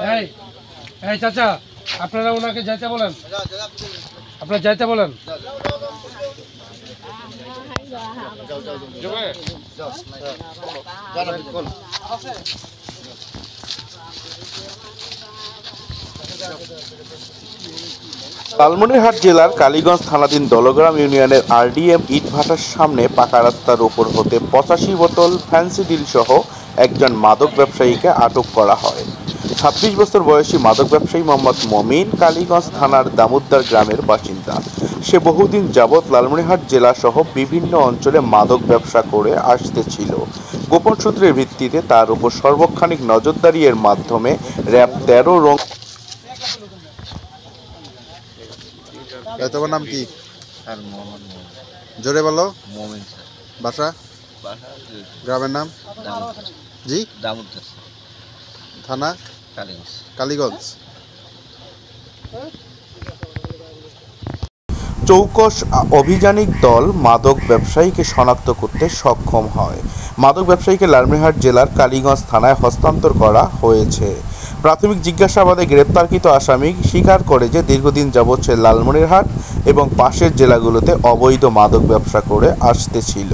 এই এই চাচা, আপনারা ওনাকে যাইতে বলেন, আপনারা যাইতে বলেন। লালমনিরহাট জেলার কালীগঞ্জ থানাধীন দলগ্রাম ইউনিয়নের আরডিএম ইটভাটার সামনে পাকা রাস্তার ওপর হতে 85 বোতল ফ্যান্সিডিল সহ একজন মাদক ব্যবসায়ীকে আটক করা হয়। 26 বছর বয়সী মাদক ব্যবসায়ী মোহাম্মদ মমিন কালীগঞ্জ থানার দামোদ্দার গ্রামের বাসিন্দা। সে বহুদিন যাবৎ লালমনিরহাট জেলা সহ বিভিন্ন অঞ্চলে মাদক ব্যবসা করে আসতেছিল। গোপন সূত্রের ভিত্তিতে তার উপর সর্বক্ষণিক নজরদারি এর মাধ্যমে র্যাব 13 রং। তোমার নাম কি? জোরে বলো। মোমিন বাসা? গ্রামের নাম? জি দামোদ্দার থানা কালীগঞ্জ। কালীগঞ্জ। চৌকস অভিযানিক দল মাদক ব্যবসায়ীকে শনাক্ত করতে সক্ষম হয়। মাদক ব্যবসায়ীকে লালমনিরহাট জেলার কালীগঞ্জ থানায় হস্তান্তর করা হয়েছে। প্রাথমিক জিজ্ঞাসাবাদে গ্রেপ্তারকৃত আসামি স্বীকার করে যে দীর্ঘদিন যাবৎ সে লালমনিরহাট এবং পাশের জেলাগুলোতে অবৈধ মাদক ব্যবসা করে আসতেছিল।